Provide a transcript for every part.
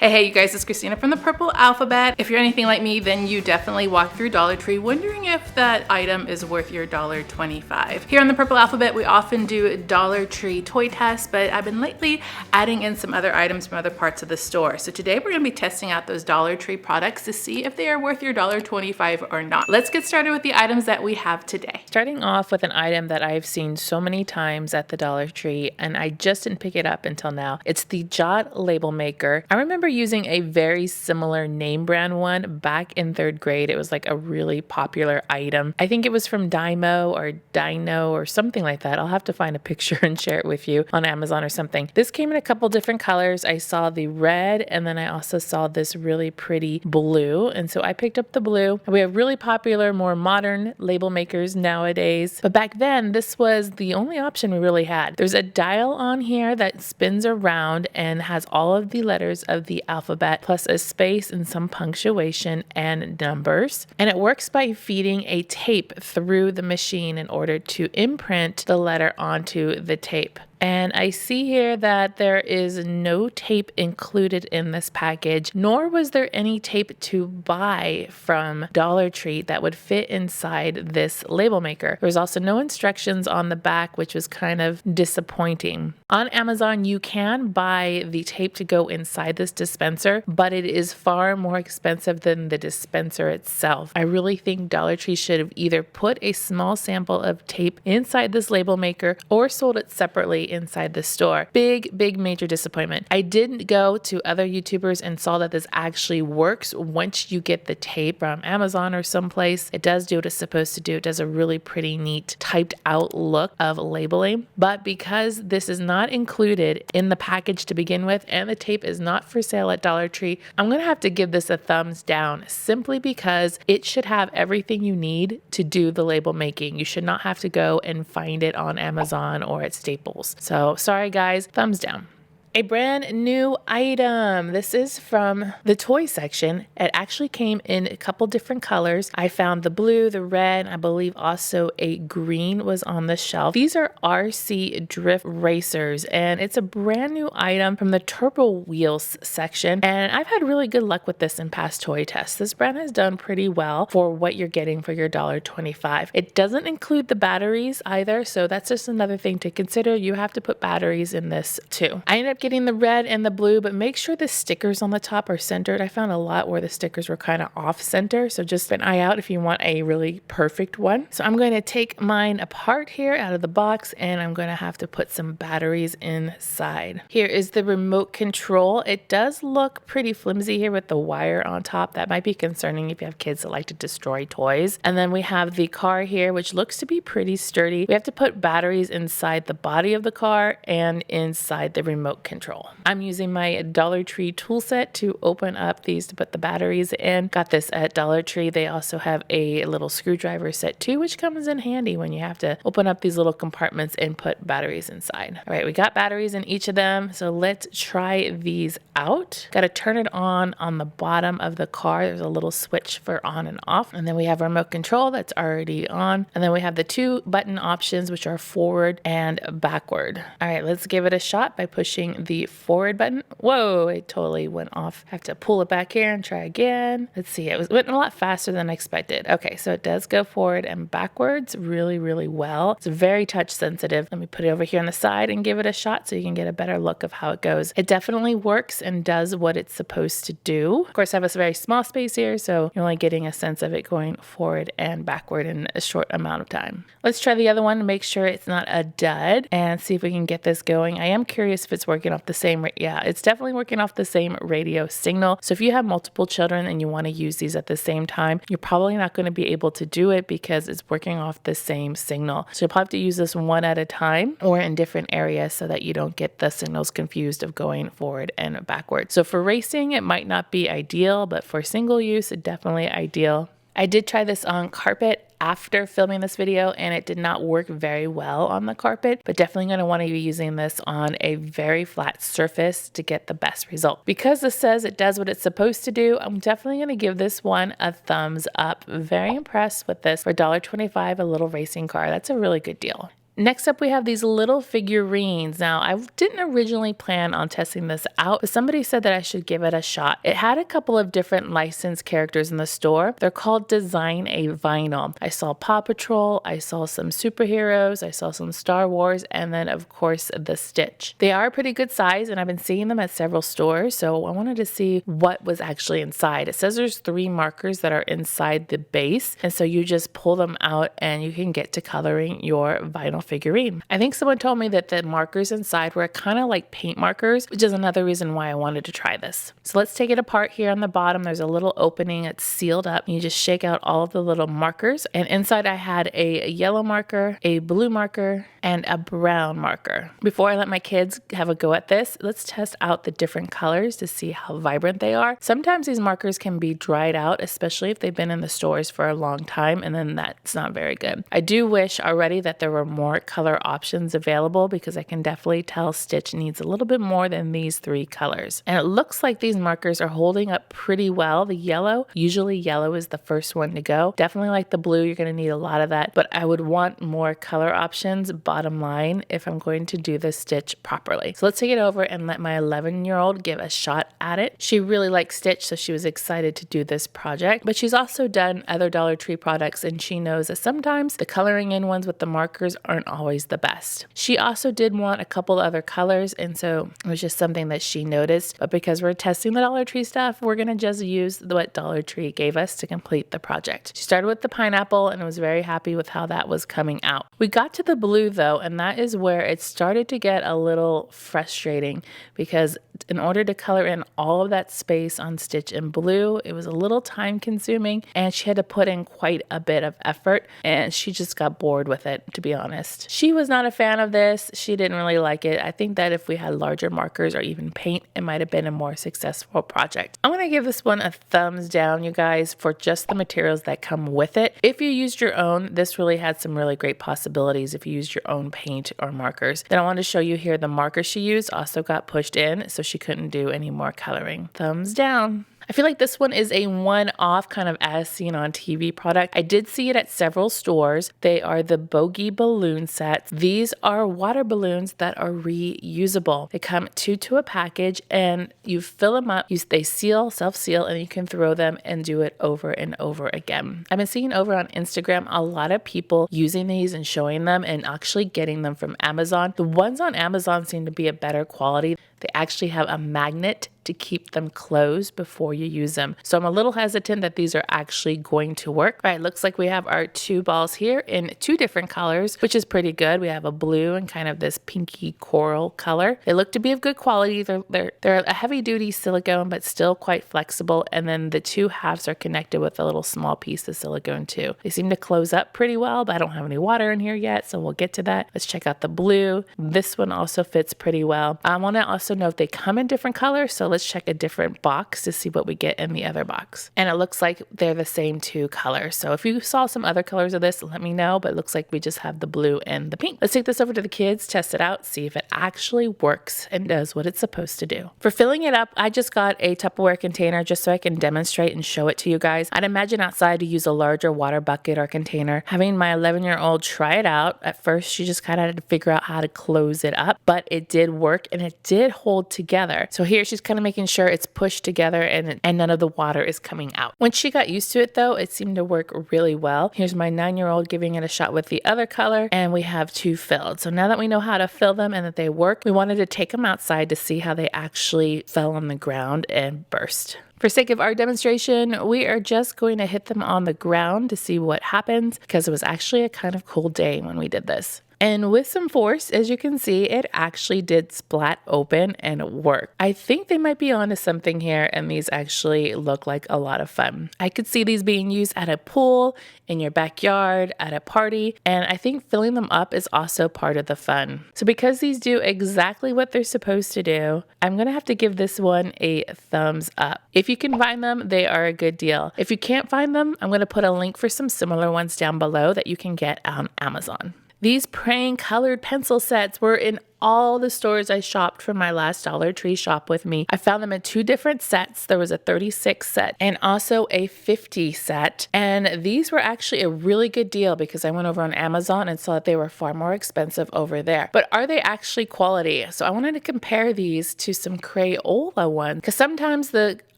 Hey, you guys, it's Christina from the Purple Alphabet. If you're anything like me, then you definitely walk through Dollar Tree wondering if that item is worth your $1.25. Here on the Purple Alphabet, we often do Dollar Tree toy tests, but I've been lately adding in some other items from other parts of the store. So today we're gonna be testing out those Dollar Tree products to see if they are worth your $1.25 or not. Let's get started with the items that we have today. Starting off with an item that I've seen so many times at the Dollar Tree, and I just didn't pick it up until now. It's the Jot Label Maker. I remember using a very similar name brand one back in 3rd grade. It was like a really popular item. I think it was from Dymo or Dino or something like that. I'll have to find a picture and share it with you on Amazon or something. This came in a couple different colors. I saw the red and then I also saw this really pretty blue. And so I picked up the blue. We have really popular, more modern label makers nowadays. But back then, this was the only option we really had. There's a dial on here that spins around and has all of the letters of the alphabet plus a space and some punctuation and numbers. And it works by feeding a tape through the machine in order to imprint the letter onto the tape. And I see here that there is no tape included in this package, nor was there any tape to buy from Dollar Tree that would fit inside this label maker. There's also no instructions on the back, which was kind of disappointing. On Amazon, you can buy the tape to go inside this dispenser, but it is far more expensive than the dispenser itself. I really think Dollar Tree should have either put a small sample of tape inside this label maker or sold it separately inside the store. Big major disappointment. I did go to other YouTubers and saw that this actually works once you get the tape from Amazon or someplace. It does do what it's supposed to do. It does a really pretty neat typed out look of labeling. But because this is not included in the package to begin with and the tape is not for sale at Dollar Tree, I'm going to have to give this a thumbs down simply because it should have everything you need to do the label making. You should not have to go and find it on Amazon or at Staples. So sorry guys, thumbs down. A brand new item. This is from the toy section. It actually came in a couple different colors. I found the blue, the red, and I believe also a green was on the shelf. These are RC drift racers, and it's a brand new item from the Turbo Wheels section. And I've had really good luck with this in past toy tests. This brand has done pretty well for what you're getting for your $1.25. It doesn't include the batteries either, so that's just another thing to consider. You have to put batteries in this too. I ended up getting the red and the blue, but make sure the stickers on the top are centered. I found a lot where the stickers were kind of off center, so just an eye out if you want a really perfect one. So I'm going to take mine apart here out of the box and I'm going to have to put some batteries inside. Here is the remote control. It does look pretty flimsy here with the wire on top. That might be concerning if you have kids that like to destroy toys. And then we have the car here, which looks to be pretty sturdy. We have to put batteries inside the body of the car and inside the remote control. I'm using my Dollar Tree tool set to open up these to put the batteries in. Got this at Dollar Tree. They also have a little screwdriver set too, which comes in handy when you have to open up these little compartments and put batteries inside. All right, we got batteries in each of them. So let's try these out. Got to turn it on the bottom of the car. There's a little switch for on and off. And then we have remote control that's already on. And then we have the 2 button options, which are forward and backward. All right, let's give it a shot by pushing the forward button. Whoa, it totally went off. I have to pull it back here and try again. Let's see, it went a lot faster than I expected. Okay, so it does go forward and backwards really well. It's very touch sensitive. Let me put it over here on the side and give it a shot so you can get a better look of how it goes. It definitely works and does what it's supposed to do. Of course, I have a very small space here, so you're only getting a sense of it going forward and backward in a short amount of time. Let's try the other one to make sure it's not a dud and see if we can get this going. I am curious if it's working off the same, yeah, it's definitely working off the same radio signal. So if you have multiple children and you want to use these at the same time, you're probably not going to be able to do it because it's working off the same signal. So you'll probably have to use this one at a time or in different areas so that you don't get the signals confused of going forward and backward. So for racing, it might not be ideal, but for single use, it's definitely ideal. I did try this on carpet after filming this video and it did not work very well on the carpet, but definitely going to want to be using this on a very flat surface to get the best result. Because this says it does what it's supposed to do, I'm definitely going to give this one a thumbs up. Very impressed with this for $1.25, a little racing car. That's a really good deal. Next up, we have these little figurines. Now, I didn't originally plan on testing this out, but somebody said that I should give it a shot. It had a couple of different licensed characters in the store. They're called Design a Vinyl. I saw Paw Patrol, I saw some superheroes, I saw some Star Wars, and then of course the Stitch. They are a pretty good size, and I've been seeing them at several stores, so I wanted to see what was actually inside. It says there's 3 markers that are inside the base, and so you just pull them out and you can get to coloring your vinyl figurine. I think someone told me that the markers inside were kind of like paint markers, which is another reason why I wanted to try this. So let's take it apart. Here on the bottom, there's a little opening. It's sealed up. You just shake out all of the little markers, and inside I had a yellow marker, a blue marker, and a brown marker. Before I let my kids have a go at this, let's test out the different colors to see how vibrant they are. Sometimes these markers can be dried out, especially if they've been in the stores for a long time, and then that's not very good. I do wish already that there were more color options available, because I can definitely tell Stitch needs a little bit more than these 3 colors. And it looks like these markers are holding up pretty well. The yellow, usually yellow is the first one to go. Definitely like the blue, you're going to need a lot of that, but I would want more color options, bottom line, if I'm going to do this Stitch properly. So let's take it over and let my 11-year-old give a shot at it. She really likes Stitch, so she was excited to do this project, but she's also done other Dollar Tree products, and she knows that sometimes the coloring in ones with the markers aren't always the best. She also did want a couple other colors, and so it was just something that she noticed, but because we're testing the Dollar Tree stuff, we're going to just use what Dollar Tree gave us to complete the project. She started with the pineapple and was very happy with how that was coming out. We got to the blue though, and that is where it started to get a little frustrating, because in order to color in all of that space on Stitch in blue, it was a little time consuming, and she had to put in quite a bit of effort, and she just got bored with it, to be honest. She was not a fan of this. She didn't really like it. I think that if we had larger markers or even paint, it might have been a more successful project. I'm going to give this one a thumbs down, you guys, for just the materials that come with it. If you used your own, this really had some really great possibilities if you used your own paint or markers. Then I want to show you here the marker she used also got pushed in, so she couldn't do any more coloring. Thumbs down. I feel like this one is a one-off kind of as seen on TV product. I did see it at several stores. They are the Bogey balloon sets. These are water balloons that are reusable. They come 2 to a package, and you fill them up. They seal, self-seal, and you can throw them and do it over and over again. I've been seeing over on Instagram a lot of people using these and showing them and actually getting them from Amazon. The ones on Amazon seem to be a better quality. They actually have a magnet to keep them closed before you use them. So I'm a little hesitant that these are actually going to work. All right, looks like we have our 2 balls here in 2 different colors, which is pretty good. We have a blue and kind of this pinky coral color. They look to be of good quality. They're a heavy duty silicone, but still quite flexible. And then the 2 halves are connected with a little small piece of silicone too. They seem to close up pretty well, but I don't have any water in here yet, so we'll get to that. Let's check out the blue. This one also fits pretty well. I want to also note they come in different colors, so let's check a different box to see what we get in the other box. And it looks like they're the same 2 colors. So if you saw some other colors of this, let me know, but it looks like we just have the blue and the pink. Let's take this over to the kids, test it out, see if it actually works and does what it's supposed to do. For filling it up, I just got a Tupperware container just so I can demonstrate and show it to you guys. I'd imagine outside to use a larger water bucket or container. Having my 11-year-old try it out, at first she just kind of had to figure out how to close it up, but it did work and it did hold together. So here she's kind of making sure it's pushed together and none of the water is coming out. Once she got used to it though, it seemed to work really well. Here's my 9-year-old giving it a shot with the other color, and we have 2 filled. So now that we know how to fill them and that they work, we wanted to take them outside to see how they actually fell on the ground and burst. For sake of our demonstration, we are just going to hit them on the ground to see what happens, because it was actually a kind of cool day when we did this. And with some force, as you can see, it actually did splat open and work. I think they might be onto something here, and these actually look like a lot of fun. I could see these being used at a pool, in your backyard, at a party, and I think filling them up is also part of the fun. So because these do exactly what they're supposed to do, I'm going to have to give this one a thumbs up. If you can find them, they are a good deal. If you can't find them, I'm going to put a link for some similar ones down below that you can get on Amazon. These praying colored pencil sets were in all the stores I shopped from my last Dollar Tree shop with me. I found them in 2 different sets. There was a 36 set and also a 50 set. And these were actually a really good deal because I went over on Amazon and saw that they were far more expensive over there. But are they actually quality? So I wanted to compare these to some Crayola ones because sometimes the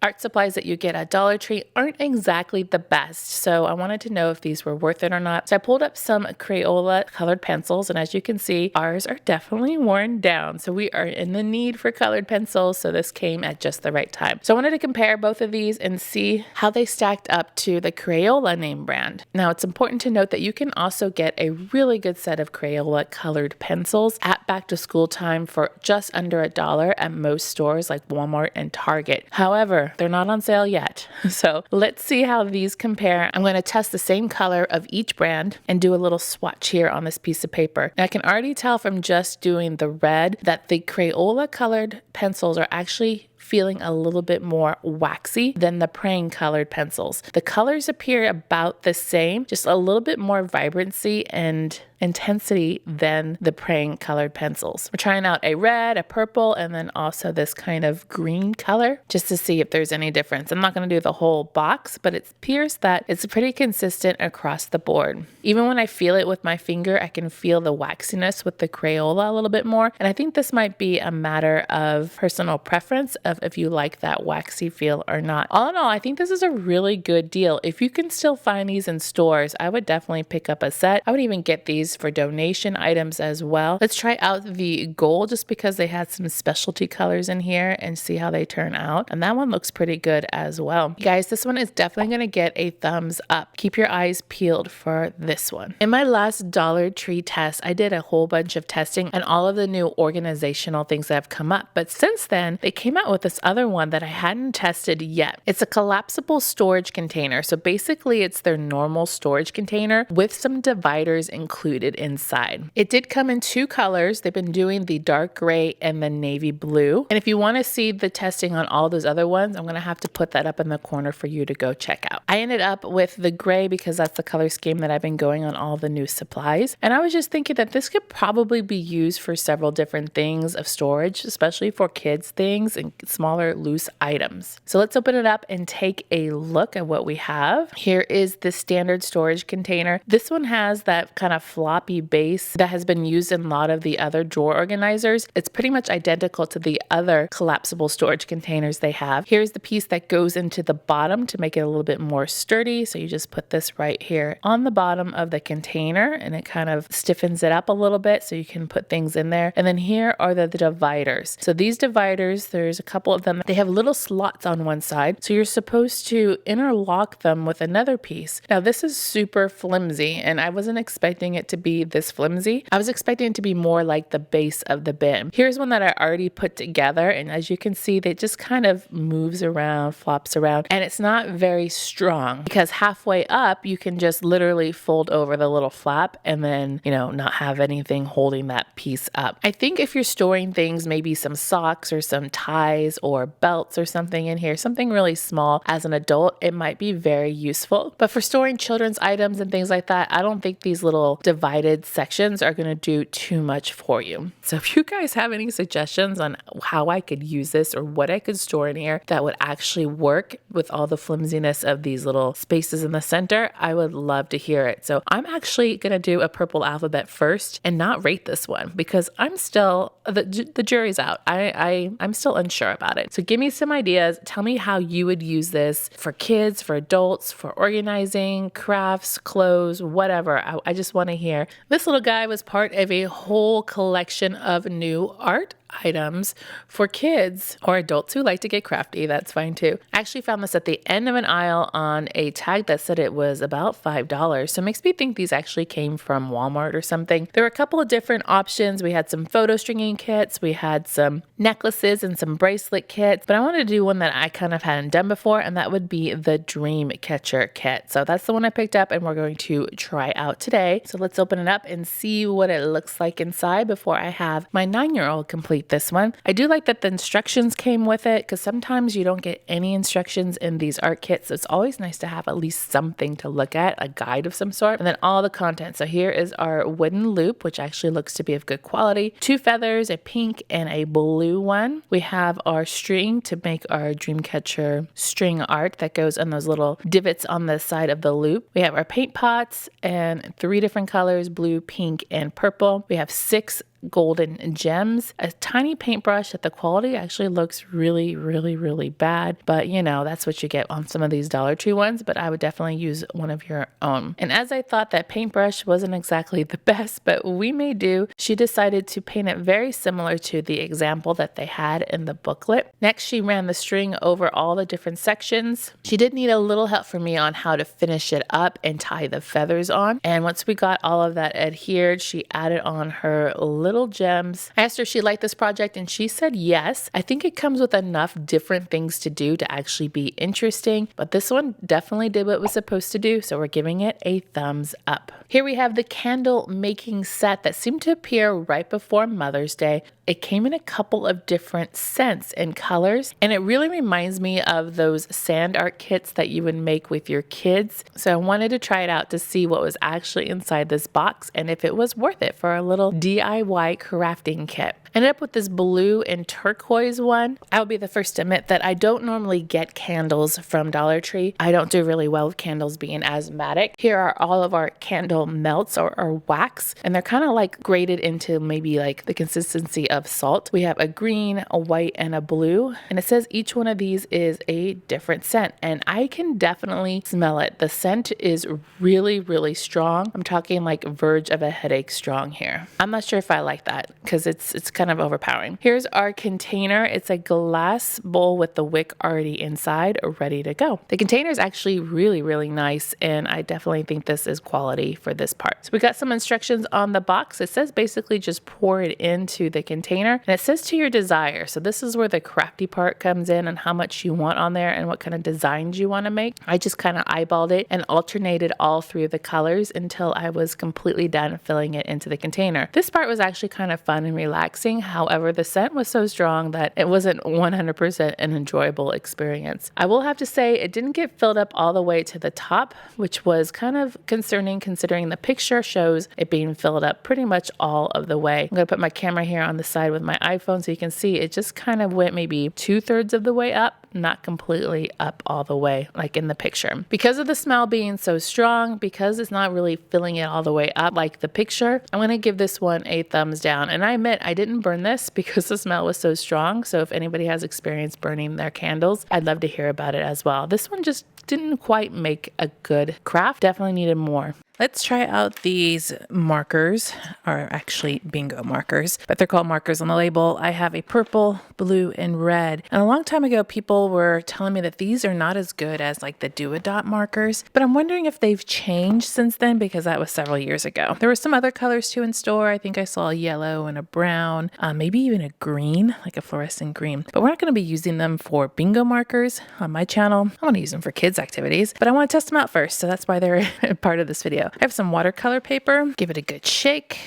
art supplies that you get at Dollar Tree aren't exactly the best. So I wanted to know if these were worth it or not. So I pulled up some Crayola colored pencils, and as you can see, ours are definitely worn down. So we are in the need for colored pencils. So this came at just the right time. So I wanted to compare both of these and see how they stacked up to the Crayola name brand. Now it's important to note that you can also get a really good set of Crayola colored pencils at back to school time for just under $1 at most stores like Walmart and Target. However, they're not on sale yet. So let's see how these compare. I'm going to test the same color of each brand and do a little swatch here on this piece of paper. Now I can already tell from just doing the red that the Crayola colored pencils are actually feeling a little bit more waxy than the praying colored pencils. The colors appear about the same, just a little bit more vibrancy and intensity than the praying colored pencils. We're trying out a red, a purple, and then also this kind of green color just to see if there's any difference. I'm not going to do the whole box, but it appears that it's pretty consistent across the board. Even when I feel it with my finger, I can feel the waxiness with the Crayola a little bit more. And I think this might be a matter of personal preference of if you like that waxy feel or not. All in all, I think this is a really good deal. If you can still find these in stores, I would definitely pick up a set. I would even get these for donation items as well. Let's try out the gold just because they had some specialty colors in here and see how they turn out. And that one looks pretty good as well. Guys, this one is definitely going to get a thumbs up. Keep your eyes peeled for this one. In my last Dollar Tree test, I did a whole bunch of testing and all of the new organizational things that have come up. But since then, they came out with this other one that I hadn't tested yet. It's a collapsible storage container. So basically it's their normal storage container with some dividers included inside. It did come in 2 colors. They've been doing the dark gray and the navy blue. And if you want to see the testing on all those other ones, I'm going to have to put that up in the corner for you to go check out. I ended up with the gray because that's the color scheme that I've been going on all the new supplies. And I was just thinking that this could probably be used for several different things of storage, especially for kids things and smaller loose items. So let's open it up and take a look at what we have. Here is the standard storage container. This one has that kind of floppy base that has been used in a lot of the other drawer organizers. It's pretty much identical to the other collapsible storage containers they have. Here's the piece that goes into the bottom to make it a little bit more sturdy. So you just put this right here on the bottom of the container and it kind of stiffens it up a little bit so you can put things in there. And then here are the dividers. So these dividers, there's a couple of them. They have little slots on one side. So you're supposed to interlock them with another piece. Now this is super flimsy and I wasn't expecting it to be this flimsy. I was expecting it to be more like the base of the bin. Here's one that I already put together and as you can see, they just kind of moves around, flops around, and it's not very strong because halfway up, you can just literally fold over the little flap and then, not have anything holding that piece up. I think if you're storing things, maybe some socks or some ties or belts or something in here, something really small as an adult, it might be very useful. But for storing children's items and things like that, I don't think these little divided sections are going to do too much for you. So if you guys have any suggestions on how I could use this or what I could store in here that would actually work with all the flimsiness of these little spaces in the center, I would love to hear it. So I'm actually going to do a purple alphabet first and not rate this one because I'm still, the jury's out. I'm still unsure about it. So give me some ideas. Tell me how you would use this for kids, for adults, for organizing, crafts, clothes, whatever. I just want to hear. This little guy was part of a whole collection of new art items for kids or adults who like to get crafty. That's fine too. I actually found this at the end of an aisle on a tag that said it was about $5. So it makes me think these actually came from Walmart or something. There were a couple of different options. We had some photo stringing kits. We had some necklaces and some bracelet kits, but I wanted to do one that I kind of hadn't done before, and that would be the Dream Catcher kit. So that's the one I picked up and we're going to try out today. So let's open it up and see what it looks like inside before I have my 9-year-old complete complete this one. I do like that the instructions came with it because sometimes you don't get any instructions in these art kits. So it's always nice to have at least something to look at, a guide of some sort, and then all the content. So here is our wooden loop, which actually looks to be of good quality. 2 feathers, a pink and a blue one. We have our string to make our Dreamcatcher string art that goes on those little divots on the side of the loop. We have our paint pots and 3 different colors, blue, pink, and purple. We have 6 golden gems, a tiny paintbrush that the quality actually looks really bad, but you know, that's what you get on some of these Dollar Tree ones, but I would definitely use one of your own. And as I thought that paintbrush wasn't exactly the best, but we may do, she decided to paint it very similar to the example that they had in the booklet. Next, she ran the string over all the different sections. She did need a little help from me on how to finish it up and tie the feathers on. And once we got all of that adhered, she added on her little gems. I asked her if she liked this project and she said yes. I think it comes with enough different things to do to actually be interesting, but this one definitely did what it was supposed to do, so we're giving it a thumbs up. Here we have the candle making set that seemed to appear right before Mother's Day. It came in a couple of different scents and colors, and it really reminds me of those sand art kits that you would make with your kids. So I wanted to try it out to see what was actually inside this box and if it was worth it for a little DIY crafting kit. I ended up with this blue and turquoise one. I will be the first to admit that I don't normally get candles from Dollar Tree. I don't do really well with candles being asthmatic. Here are all of our candle melts or wax, and they're kind of like grated into maybe like the consistency of salt. We have a green, a white, and a blue, and it says each one of these is a different scent, and I can definitely smell it. The scent is really strong. I'm talking like verge of a headache strong here. I'm not sure if I like that because it's kind of overpowering. Here's our container. It's a glass bowl with the wick already inside, ready to go. The container is actually really nice, and I definitely think this is quality for this part. So we got some instructions on the box. It says basically just pour it into the container, and it says to your desire. So this is where the crafty part comes in and how much you want on there and what kind of designs you want to make. I just kind of eyeballed it and alternated all 3 of the colors until I was completely done filling it into the container. This part was actually kind of fun and relaxing. However, the scent was so strong that it wasn't 100% an enjoyable experience. I will have to say it didn't get filled up all the way to the top, which was kind of concerning considering the picture shows it being filled up pretty much all of the way. I'm going to put my camera here on the side with my iPhone so you can see it just kind of went maybe 2/3 of the way up, not completely up all the way like in the picture. Because of the smell being so strong, because it's not really filling it all the way up like the picture, I'm going to give this one a thumbs down. And I admit I didn't burn this because the smell was so strong. So if anybody has experience burning their candles, I'd love to hear about it as well. This one just didn't quite make a good craft. Definitely needed more. Let's try out these markers, or actually bingo markers, but they're called markers on the label. I have a purple, blue, and red. And a long time ago, people were telling me that these are not as good as like the do-a-dot markers, but I'm wondering if they've changed since then because that was several years ago. There were some other colors too in store. I think I saw a yellow and a brown, maybe even a green, like a fluorescent green, but we're not going to be using them for bingo markers on my channel. I want to use them for kids activities, but I want to test them out first. So that's why they're part of this video. I have some watercolor paper, give it a good shake.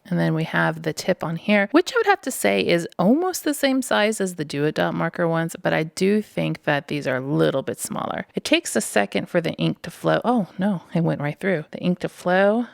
And then we have the tip on here, which I would have to say is almost the same size as the do-a-dot marker ones, but I do think that these are a little bit smaller. It takes a second for the ink to flow. Oh no, it went right through. The ink to flow.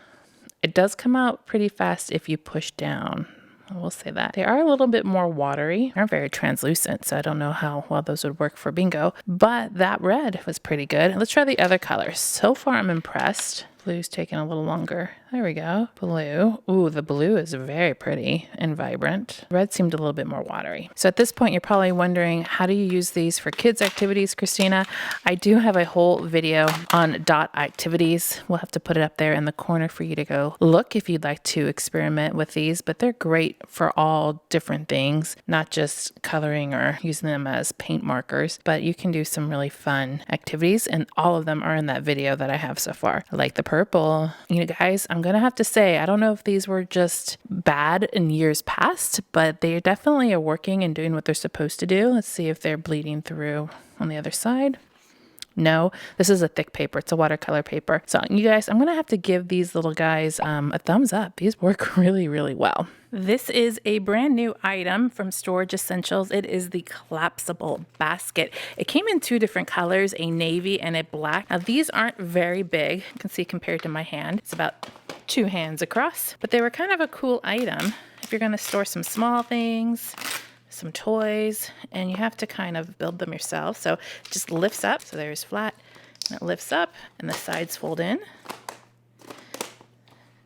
It does come out pretty fast if you push down. I will say that. They are a little bit more watery. They're very translucent, so I don't know how well those would work for bingo, but that red was pretty good. Let's try the other colors. So far, I'm impressed. Blue's taking a little longer. There we go. Blue. Ooh, the blue is very pretty and vibrant. Red seemed a little bit more watery. So at this point, you're probably wondering, how do you use these for kids activities, Christina? I do have a whole video on dot activities. We'll have to put it up there in the corner for you to go look if you'd like to experiment with these, but they're great for all different things, not just coloring or using them as paint markers, but you can do some really fun activities, and all of them are in that video that I have so far. I like the purple. You know, guys, I'm going to have to say, I don't know if these were just bad in years past, but they definitely are working and doing what they're supposed to do. Let's see if they're bleeding through on the other side. No, this is a thick paper. It's a watercolor paper. So you guys, I'm gonna have to give these little guys a thumbs up. These work really, really well. This is a brand new item from Storage Essentials. It is the Collapsible Basket. It came in 2 different colors, a navy and a black. Now these aren't very big. You can see compared to my hand. It's about 2 hands across, but they were kind of a cool item if you're gonna store some small things, some toys, and you have to kind of build them yourself. So it just lifts up. So there's flat, and it lifts up, and the sides fold in.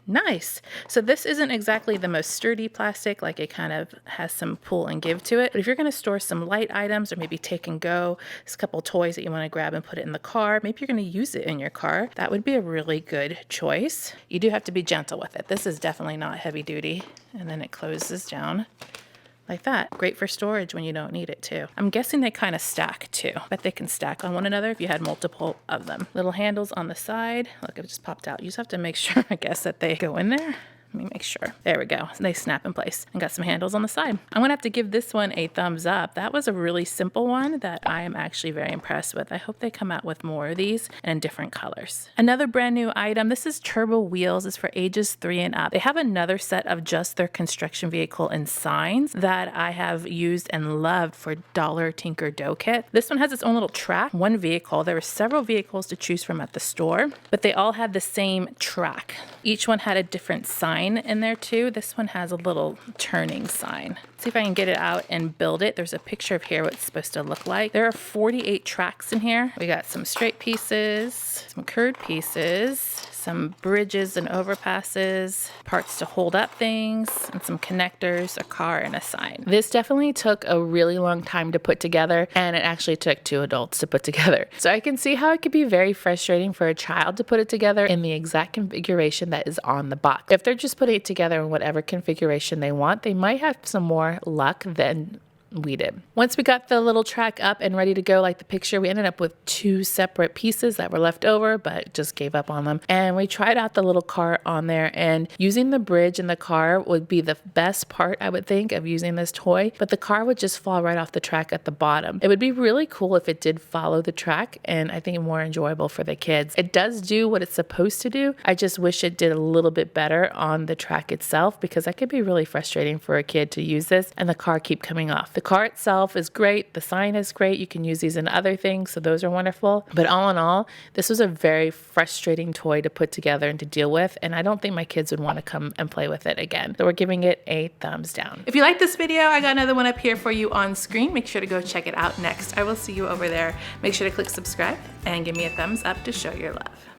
Nice. So this isn't exactly the most sturdy plastic, like it kind of has some pull and give to it. But if you're going to store some light items or maybe take and go, there's a couple toys that you want to grab and put it in the car, maybe you're going to use it in your car, that would be a really good choice. You do have to be gentle with it. This is definitely not heavy duty. And then it closes down like that. Great for storage when you don't need it too. I'm guessing they kind of stack too, but they can stack on one another if you had multiple of them. Little handles on the side. Look, it just popped out. You just have to make sure, I guess, that they go in there. Let me make sure. There we go. They snap in place and got some handles on the side. I'm gonna have to give this one a thumbs up. That was a really simple one that I am actually very impressed with. I hope they come out with more of these and in different colors. Another brand new item. This is Turbo Wheels. It's for ages 3 and up. They have another set of just their construction vehicle and signs that I have used and loved for Dollar Tinker Dough Kit. This one has its own little track. One vehicle. There were several vehicles to choose from at the store, but they all had the same track. Each one had a different sign in there too. This one has a little turning sign. See if I can get it out and build it. There's a picture of here what it's supposed to look like. There are 48 tracks in here. We got some straight pieces, some curved pieces, some bridges and overpasses, parts to hold up things, and some connectors, a car, and a sign. This definitely took a really long time to put together, and it actually took 2 adults to put together. So I can see how it could be very frustrating for a child to put it together in the exact configuration that is on the box. If they're just putting it together in whatever configuration they want, they might have some more luck than we did. Once we got the little track up and ready to go like the picture, we ended up with 2 separate pieces that were left over, but just gave up on them. And we tried out the little car on there, and using the bridge in the car would be the best part, I would think, of using this toy, but the car would just fall right off the track at the bottom. It would be really cool if it did follow the track, and I think more enjoyable for the kids. It does do what it's supposed to do. I just wish it did a little bit better on the track itself, because that could be really frustrating for a kid to use this and the car keep coming off. The car itself is great. The sign is great. You can use these in other things, so those are wonderful. But all in all, this was a very frustrating toy to put together and to deal with, and I don't think my kids would want to come and play with it again. So we're giving it a thumbs down. If you like this video, I got another one up here for you on screen. Make sure to go check it out next. I will see you over there. Make sure to click subscribe and give me a thumbs up to show your love.